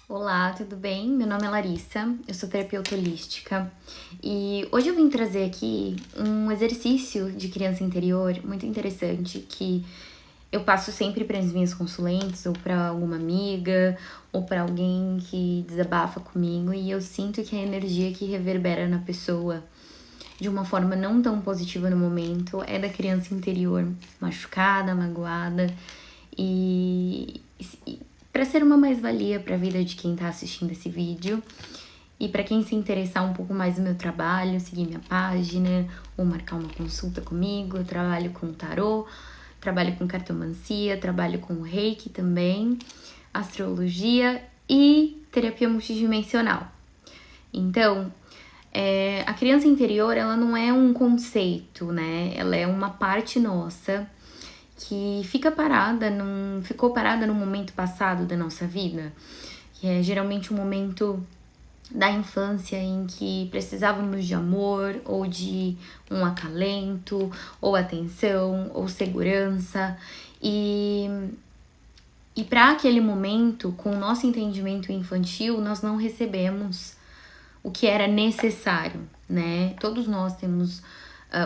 Olá, tudo bem? Meu nome é Larissa, eu sou terapeuta holística e hoje eu vim trazer aqui um exercício de criança interior muito interessante que eu passo sempre para as minhas consulentes ou para alguma amiga ou para alguém que desabafa comigo e eu sinto que a energia que reverbera na pessoa de uma forma não tão positiva no momento é da criança interior machucada, magoada e para ser uma mais-valia para a vida de quem está assistindo esse vídeo e para quem se interessar um pouco mais no meu trabalho, seguir minha página ou marcar uma consulta comigo. Eu trabalho com tarô, trabalho com cartomancia, trabalho com reiki também, astrologia e terapia multidimensional. Então, a criança interior, ela não é um conceito, né? Ela é uma parte nossa que ficou parada no momento passado da nossa vida, que é geralmente um momento da infância em que precisávamos de amor, ou de um acalento, ou atenção, ou segurança, e para aquele momento, com o nosso entendimento infantil, nós não recebemos o que era necessário, né? Todos nós temos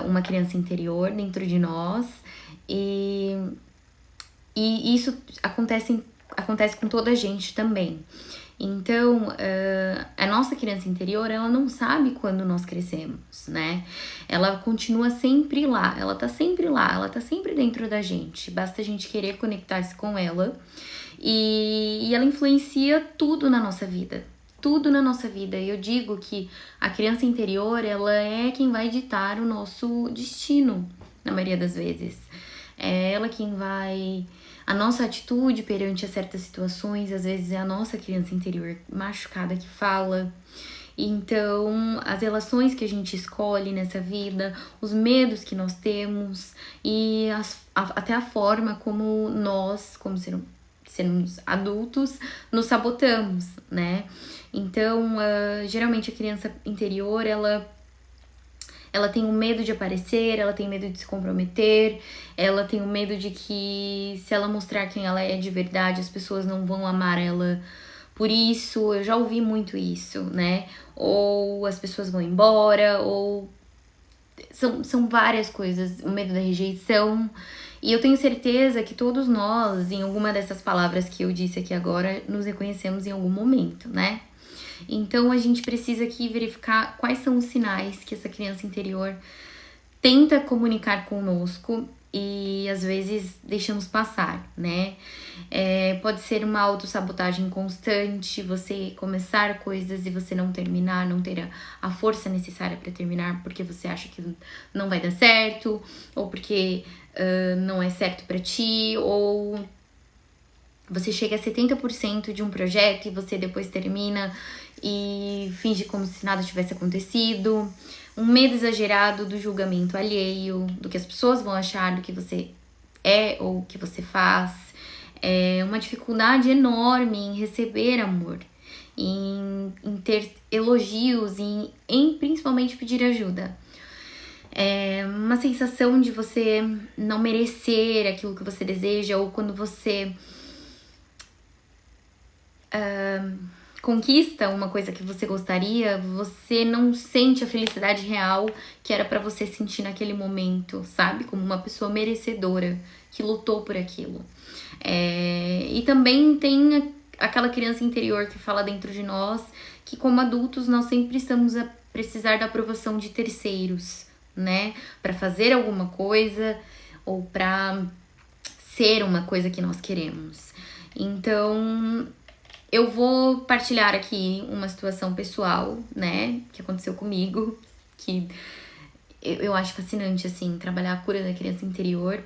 uma criança interior dentro de nós, e isso acontece com toda a gente também. Então, a nossa criança interior, ela não sabe quando nós crescemos, né? Ela continua sempre lá, ela tá sempre lá, ela tá sempre dentro da gente. Basta a gente querer conectar-se com ela. E ela influencia tudo na nossa vida. Tudo na nossa vida. E eu digo que a criança interior, ela é quem vai ditar o nosso destino, na maioria das vezes. É ela quem vai... A nossa atitude perante certas situações, às vezes é a nossa criança interior machucada que fala. Então, as relações que a gente escolhe nessa vida, os medos que nós temos e até a forma como nós, como sermos adultos, nos sabotamos, né? Então, geralmente a criança interior, ela tem o medo de aparecer, ela tem medo de se comprometer, ela tem o medo de que se ela mostrar quem ela é de verdade, as pessoas não vão amar ela por isso. Eu já ouvi muito isso, né? Ou as pessoas vão embora, ou são várias coisas, o medo da rejeição. E eu tenho certeza que todos nós, em alguma dessas palavras que eu disse aqui agora, nos reconhecemos em algum momento, né? Então a gente precisa aqui verificar quais são os sinais que essa criança interior tenta comunicar conosco e às vezes deixamos passar, né? Pode ser uma autossabotagem constante, você começar coisas e você não terminar, não ter a força necessária para terminar porque você acha que não vai dar certo, ou porque não é certo para ti, ou você chega a 70% de um projeto e você depois termina e finge como se nada tivesse acontecido. Um medo exagerado do julgamento alheio, do que as pessoas vão achar do que você é ou que você faz. Uma dificuldade enorme em receber amor, em ter elogios, em principalmente pedir ajuda. Uma sensação de você não merecer aquilo que você deseja, ou quando você conquista uma coisa que você gostaria, você não sente a felicidade real que era pra você sentir naquele momento, sabe? Como uma pessoa merecedora que lutou por aquilo. E também tem aquela criança interior que fala dentro de nós que, como adultos, nós sempre estamos a precisar da aprovação de terceiros, né? Pra fazer alguma coisa ou pra ser uma coisa que nós queremos. Então, eu vou partilhar aqui uma situação pessoal, né, que aconteceu comigo, que eu acho fascinante, assim, trabalhar a cura da criança interior.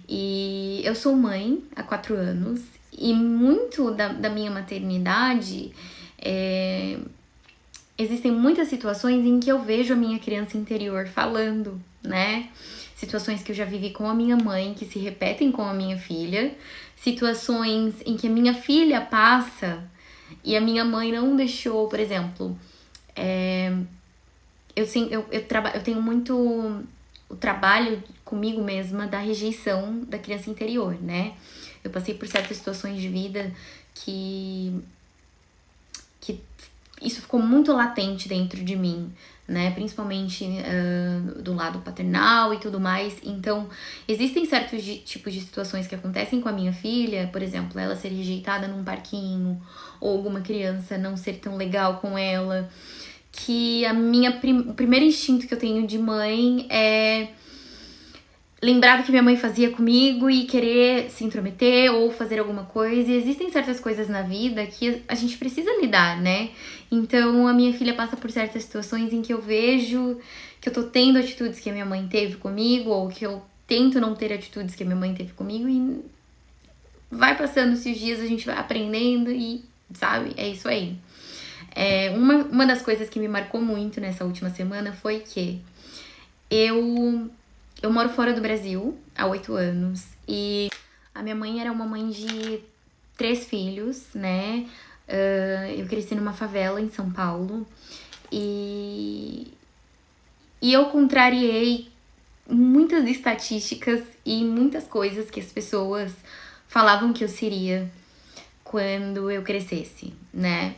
E eu sou mãe há 4 anos, e muito da minha maternidade, existem muitas situações em que eu vejo a minha criança interior falando, né? Situações que eu já vivi com a minha mãe, que se repetem com a minha filha. Situações em que a minha filha passa e a minha mãe não deixou, por exemplo. Eu tenho muito o trabalho comigo mesma da rejeição da criança interior, né? Eu passei por certas situações de vida que isso ficou muito latente dentro de mim, né? Principalmente do lado paternal e tudo mais. Então, existem certos tipos de situações que acontecem com a minha filha, por exemplo, ela ser rejeitada num parquinho, ou alguma criança não ser tão legal com ela, que o primeiro instinto que eu tenho de mãe é lembrar do que minha mãe fazia comigo e querer se intrometer ou fazer alguma coisa. E existem certas coisas na vida que a gente precisa lidar, né? Então, a minha filha passa por certas situações em que eu vejo que eu tô tendo atitudes que a minha mãe teve comigo, ou que eu tento não ter atitudes que a minha mãe teve comigo, e vai passando-se os dias, a gente vai aprendendo e, sabe, é isso aí. Uma das coisas que me marcou muito nessa última semana foi que eu moro fora do Brasil há 8 anos e a minha mãe era uma mãe de 3 filhos, né? Eu cresci numa favela em São Paulo e eu contrariei muitas estatísticas e muitas coisas que as pessoas falavam que eu seria quando eu crescesse, né?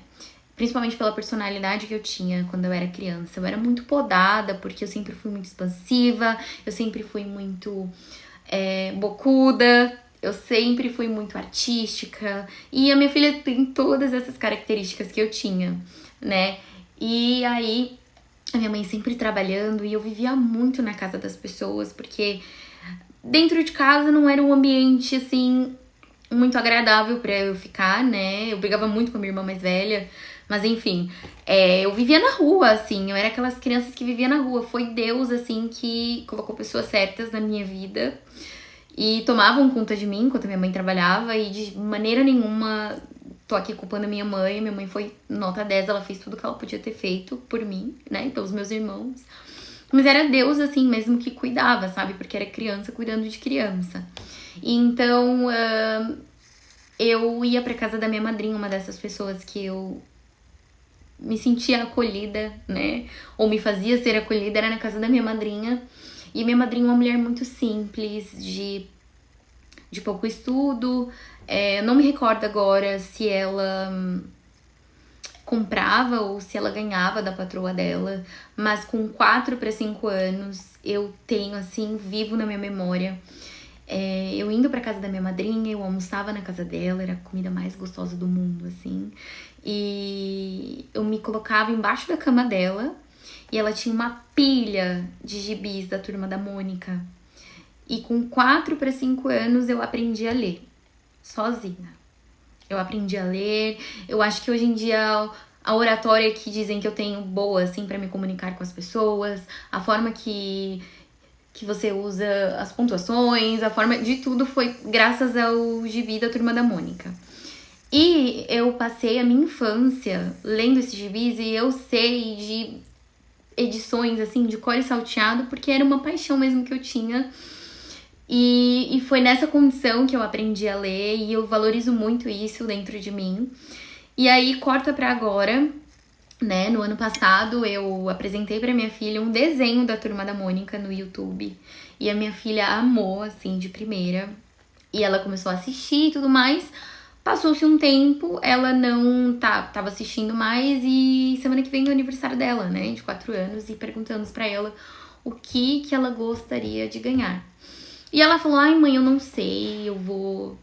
Principalmente pela personalidade que eu tinha quando eu era criança. Eu era muito podada, porque eu sempre fui muito expansiva, eu sempre fui muito bocuda, eu sempre fui muito artística. E a minha filha tem todas essas características que eu tinha, né? E aí, a minha mãe sempre trabalhando e eu vivia muito na casa das pessoas, porque dentro de casa não era um ambiente, assim, muito agradável pra eu ficar, né? Eu brigava muito com a minha irmã mais velha, mas enfim, eu vivia na rua, assim, eu era aquelas crianças que vivia na rua. Foi Deus, assim, que colocou pessoas certas na minha vida e tomavam conta de mim enquanto minha mãe trabalhava, e de maneira nenhuma tô aqui culpando a minha mãe. Minha mãe foi nota 10, ela fez tudo que ela podia ter feito por mim, né, e pelos meus irmãos. Mas era Deus, assim, mesmo que cuidava, sabe? Porque era criança cuidando de criança. Então, eu ia pra casa da minha madrinha, uma dessas pessoas que eu me sentia acolhida, né? Ou me fazia ser acolhida, era na casa da minha madrinha. E minha madrinha é uma mulher muito simples, de pouco estudo. Eu não me recordo agora se ela comprava ou se ela ganhava da patroa dela, mas com 4 para 5 anos eu tenho, assim, vivo na minha memória, eu indo pra casa da minha madrinha, eu almoçava na casa dela, era a comida mais gostosa do mundo, assim, e eu me colocava embaixo da cama dela e ela tinha uma pilha de gibis da Turma da Mônica, e com 4 para 5 anos eu aprendi a ler sozinha. Eu aprendi a ler. Eu acho que hoje em dia a oratória que dizem que eu tenho boa, assim, pra me comunicar com as pessoas, a forma que você usa as pontuações, a forma de tudo foi graças ao gibi da Turma da Mônica. E eu passei a minha infância lendo esses gibis e eu sei de edições, assim, de cor e salteado, porque era uma paixão mesmo que eu tinha. E foi nessa condição que eu aprendi a ler e eu valorizo muito isso dentro de mim. E aí, corta pra agora, né? No ano passado, eu apresentei pra minha filha um desenho da Turma da Mônica no YouTube. E a minha filha amou, assim, de primeira. E ela começou a assistir e tudo mais. Passou-se um tempo, ela não tava assistindo mais. E semana que vem é o aniversário dela, né? De 4 anos. E perguntamos pra ela o que ela gostaria de ganhar. E ela falou, ai mãe, eu não sei, eu vou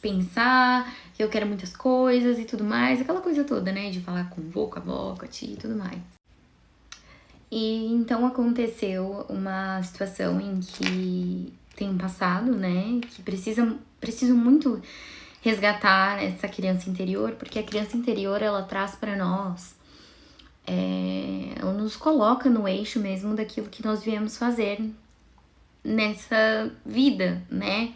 pensar, eu quero muitas coisas e tudo mais. Aquela coisa toda, né, de falar com o vô, com a avó, com a tia e tudo mais. E então aconteceu uma situação em que tem um passado, né, que preciso muito resgatar essa criança interior, porque a criança interior, ela traz pra nós, ela nos coloca no eixo mesmo daquilo que nós viemos fazer nessa vida, né?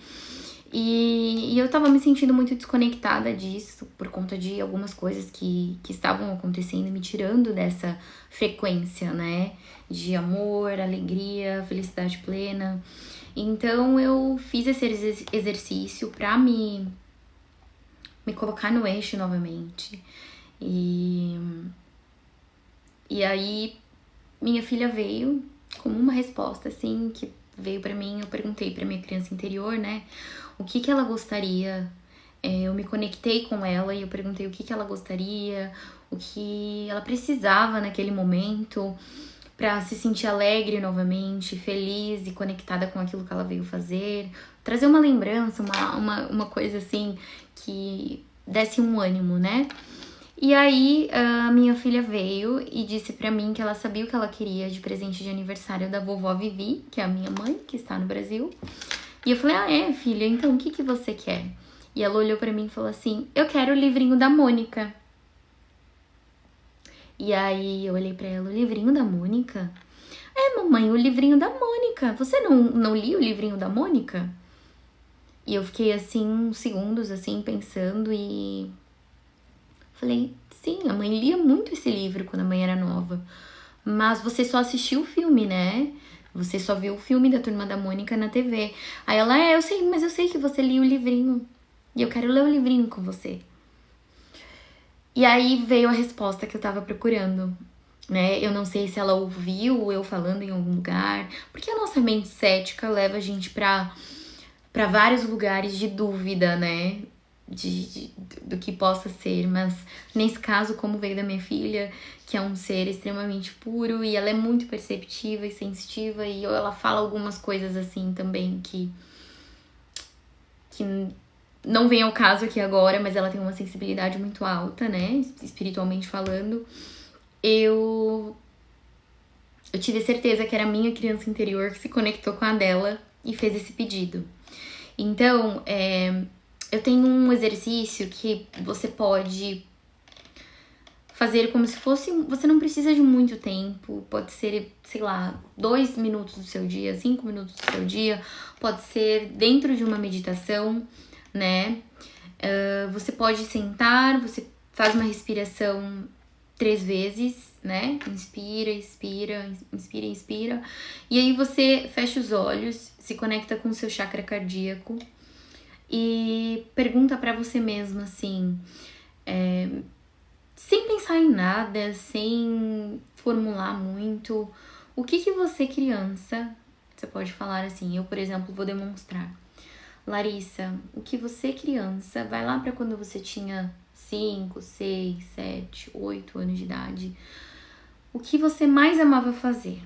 E eu tava me sentindo muito desconectada disso por conta de algumas coisas que estavam acontecendo e me tirando dessa frequência, né? De amor, alegria, felicidade plena. Então eu fiz esse exercício pra me colocar no eixo novamente. E aí minha filha veio como uma resposta, assim, que veio pra mim. Eu perguntei pra minha criança interior, né, o que ela gostaria Eu me conectei com ela e eu perguntei o que ela gostaria, o que ela precisava naquele momento para se sentir alegre novamente, feliz e conectada com aquilo que ela veio fazer. Trazer uma lembrança, uma coisa assim que desse um ânimo, né? E aí a minha filha veio e disse pra mim que ela sabia o que ela queria de presente de aniversário da vovó Vivi, que é a minha mãe, que está no Brasil. E eu falei, filha, então o que você quer? E ela olhou pra mim e falou assim, eu quero o livrinho da Mônica. E aí eu olhei pra ela, o livrinho da Mônica? Mamãe, o livrinho da Mônica. Você não lia o livrinho da Mônica? E eu fiquei assim, uns segundos, assim, pensando e... Falei, sim, a mãe lia muito esse livro quando a mãe era nova. Mas você só assistiu o filme, né? Você só viu o filme da Turma da Mônica na TV. Aí ela, eu sei, mas eu sei que você lia o livrinho. E eu quero ler o livrinho com você. E aí veio a resposta que eu tava procurando, né? Eu não sei se ela ouviu eu falando em algum lugar. Porque a nossa mente cética leva a gente pra vários lugares de dúvida, né? Do que possa ser, mas nesse caso, como veio da minha filha, que é um ser extremamente puro e ela é muito perceptiva e sensitiva e ela fala algumas coisas assim também que não vem ao caso aqui agora, mas ela tem uma sensibilidade muito alta, né, espiritualmente falando. Eu tive certeza que era a minha criança interior que se conectou com a dela e fez esse pedido. Então, eu tenho um exercício que você pode fazer como se fosse... Você não precisa de muito tempo. Pode ser, sei lá, 2 minutos do seu dia, 5 minutos do seu dia. Pode ser dentro de uma meditação, né? Você pode sentar, você faz uma respiração 3 vezes, né? Inspira, expira, inspira, inspira. E aí você fecha os olhos, se conecta com o seu chakra cardíaco e pergunta pra você mesma assim, sem pensar em nada, sem formular muito, o que você, criança, você pode falar assim, eu, por exemplo, vou demonstrar. Larissa, o que você, criança, vai lá pra quando você tinha 5, 6, 7, 8 anos de idade, o que você mais amava fazer?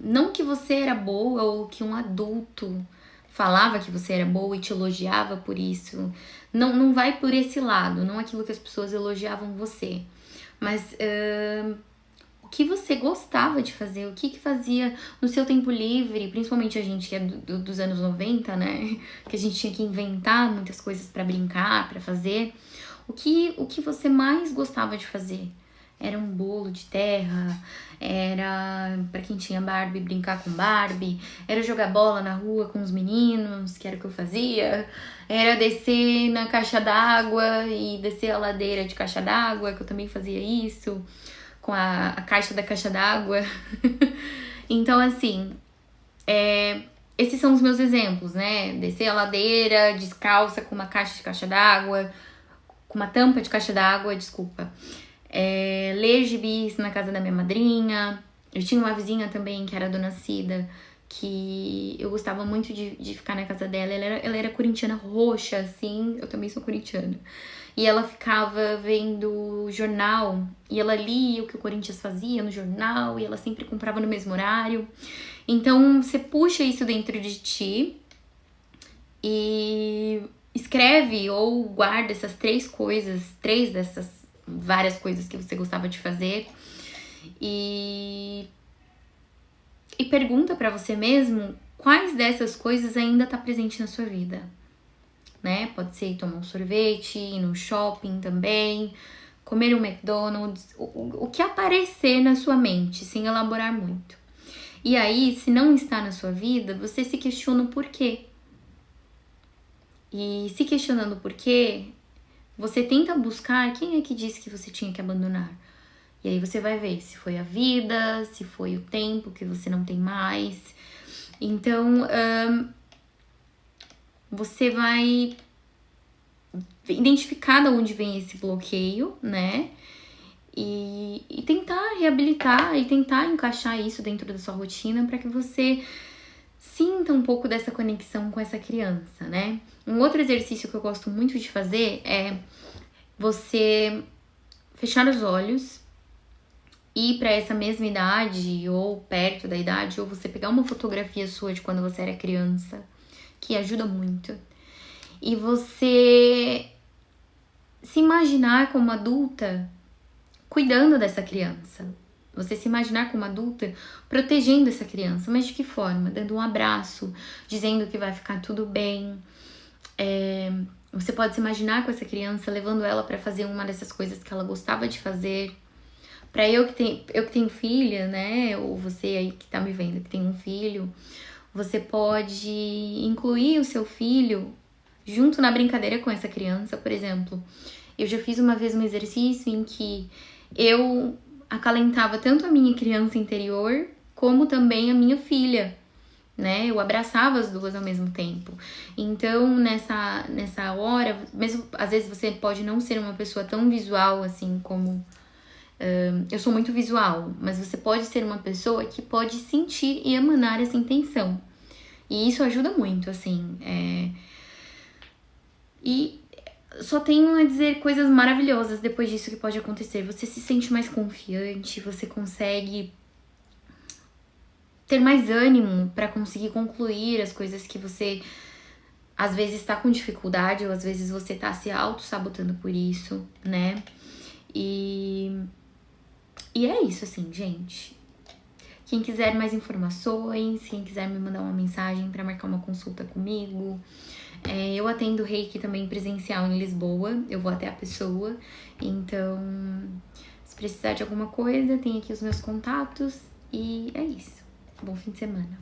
Não que você era boa ou que um adulto falava que você era boa e te elogiava por isso. Não vai por esse lado, não aquilo que as pessoas elogiavam você. Mas o que você gostava de fazer, o que fazia no seu tempo livre, principalmente a gente que é dos anos 90, né? Que a gente tinha que inventar muitas coisas pra brincar, pra fazer. O que você mais gostava de fazer? Era um bolo de terra, era pra quem tinha Barbie brincar com Barbie, era jogar bola na rua com os meninos, que era o que eu fazia, era descer na caixa d'água e descer a ladeira de caixa d'água, que eu também fazia isso, com a caixa da caixa d'água. Então, assim, esses são os meus exemplos, né? Descer a ladeira descalça com uma caixa d'água, com uma tampa de caixa d'água, desculpa. Ler gibis na casa da minha madrinha. Eu tinha uma vizinha também que era a dona Cida, que eu gostava muito de ficar na casa dela. Ela era corintiana roxa, assim, eu também sou corintiana. E ela ficava vendo jornal, e ela lia o que o Corinthians fazia no jornal, e ela sempre comprava no mesmo horário. Então, você puxa isso dentro de ti e escreve ou guarda essas 3 coisas, 3 dessas várias coisas que você gostava de fazer e pergunta pra você mesmo quais dessas coisas ainda tá presente na sua vida, né? Pode ser tomar um sorvete, ir no shopping também, comer um McDonald's, o que aparecer na sua mente, sem elaborar muito. E aí, se não está na sua vida, você se questiona o porquê. E se questionando o porquê, você tenta buscar quem é que disse que você tinha que abandonar. E aí você vai ver se foi a vida, se foi o tempo que você não tem mais. Então, você vai identificar de onde vem esse bloqueio, né? E tentar reabilitar e tentar encaixar isso dentro da sua rotina para que você sinta um pouco dessa conexão com essa criança, né? Um outro exercício que eu gosto muito de fazer é você fechar os olhos, ir para essa mesma idade ou perto da idade, ou você pegar uma fotografia sua de quando você era criança, que ajuda muito, e você se imaginar como adulta cuidando dessa criança. Você se imaginar como adulta protegendo essa criança, mas de que forma? Dando um abraço, dizendo que vai ficar tudo bem. Você pode se imaginar com essa criança, levando ela para fazer uma dessas coisas que ela gostava de fazer. Para eu que tenho filha, né? Ou você aí que tá me vendo que tem um filho, você pode incluir o seu filho junto na brincadeira com essa criança. Por exemplo, eu já fiz uma vez um exercício em que eu acalentava tanto a minha criança interior como também a minha filha, né? Eu abraçava as duas ao mesmo tempo. Então, nessa hora, mesmo às vezes você pode não ser uma pessoa tão visual assim como eu sou muito visual, mas você pode ser uma pessoa que pode sentir e emanar essa intenção. E isso ajuda muito, assim. E só tenho a dizer coisas maravilhosas depois disso que pode acontecer. Você se sente mais confiante, você consegue ter mais ânimo para conseguir concluir as coisas que você às vezes está com dificuldade, ou às vezes você tá se auto-sabotando por isso, né? E é isso, assim, gente. Quem quiser mais informações, quem quiser me mandar uma mensagem para marcar uma consulta comigo, eu atendo Reiki também presencial em Lisboa, eu vou até a pessoa. Então, se precisar de alguma coisa, tem aqui os meus contatos. E é isso. Bom fim de semana.